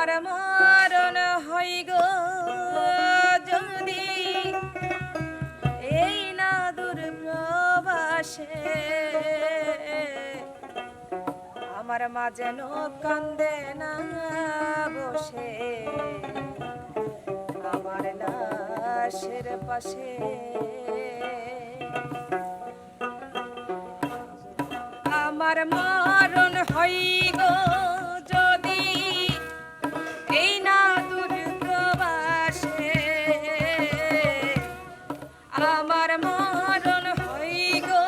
আমার মরণ হই গো যদি এই না দূর প্রবাসে, আমার মা যেন কান্দে না বসে আমার লাশের পাশে। আমার মরণ হই গো যদি এই না দূর প্রবাসে, আমার মরণ হই গো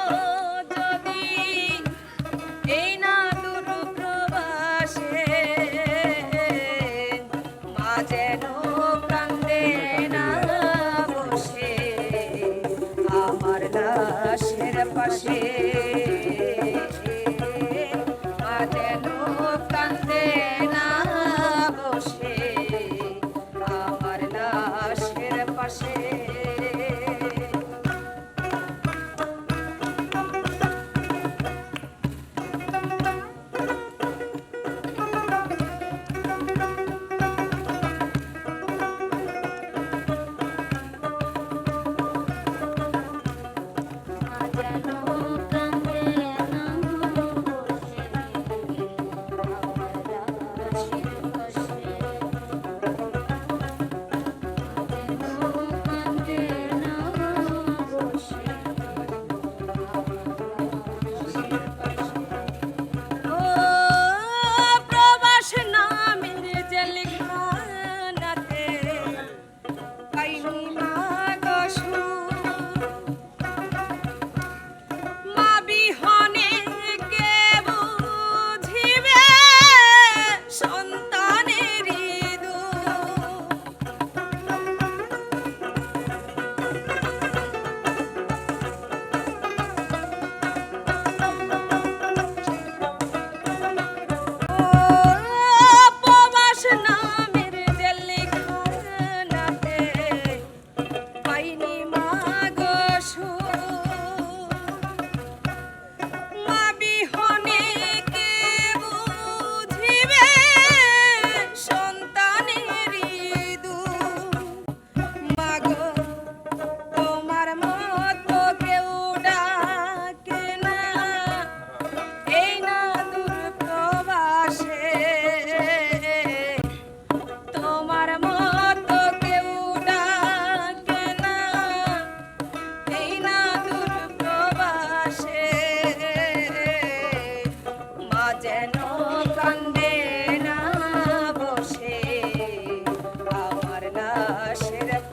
যদি এই না দূর প্রবাসে, মা যেন কান্দে না বসে আমার লাশের পাশে।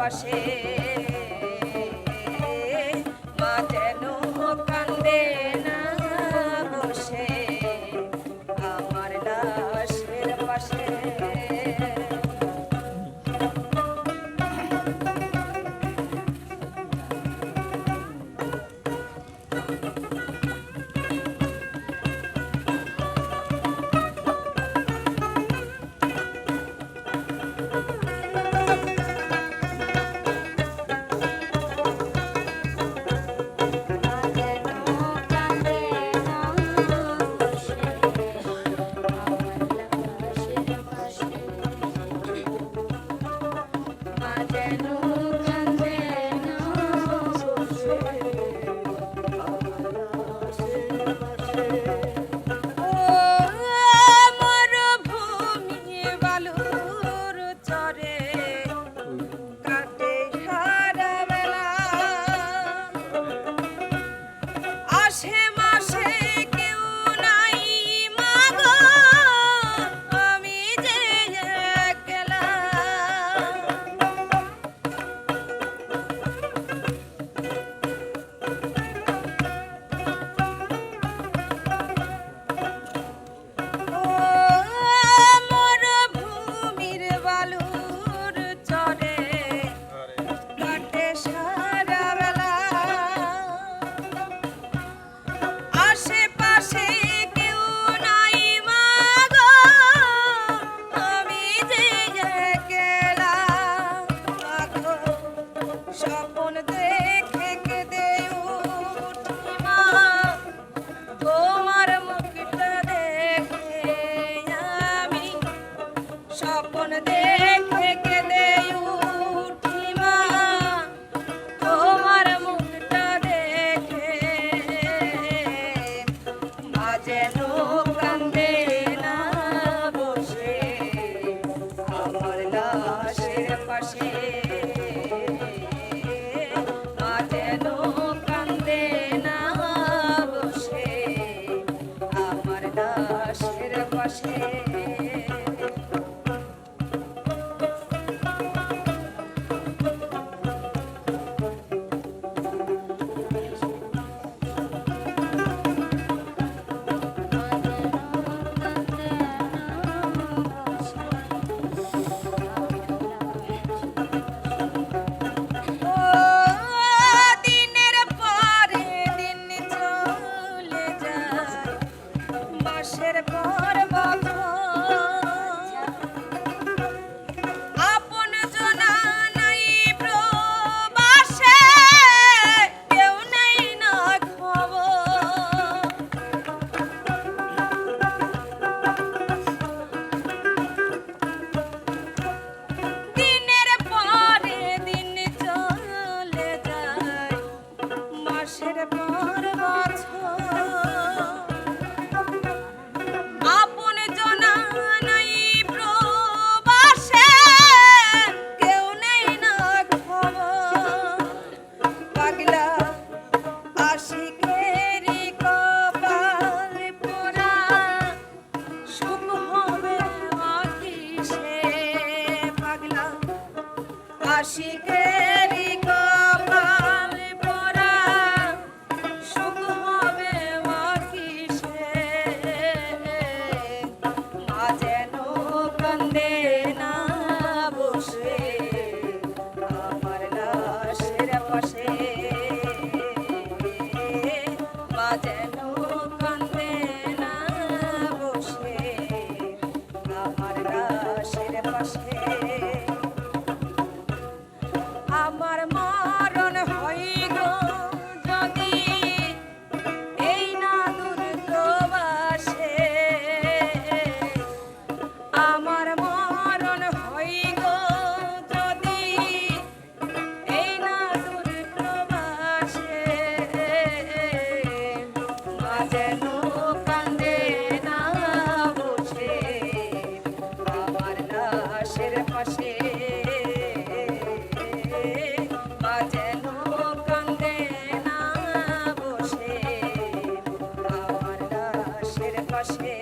পাশে মা যেন কান্দে না বসে আমার লাশের পাশে। স্বপ্ন দেখে কেঁদে উঠি মা তোমার মুখটা দেখে মা যেন কান্দে না বসে আমার লাশের পাশে মা যেন কান্দে না বসে আমার লাশের পাশে মাসের পর বছর আপন জনা নাই প্রবাসে কেউ নাই না খবর দিনের পরে দিন চলে যায় মাসের পর বছর আশিকেরি কপাল পোড়া সুখ হবে কিসে পাগলা আশিকেরি কপাল পোড়া সুখ হবে কিসে মা যেন কান্দে না বসে আমার লাশের পাশে মা যেন কান্দে না বসে আমার লাশের পাশে আমার মরণ হয় গো যদি এই না দূরবাসে আমার মরণ হয় গো যদি এই না দূরবাসে মা যেন কান্দে না বসে আমার লাশের পাশে মা যেন কান্দে না বসে আমার লাশের পাশে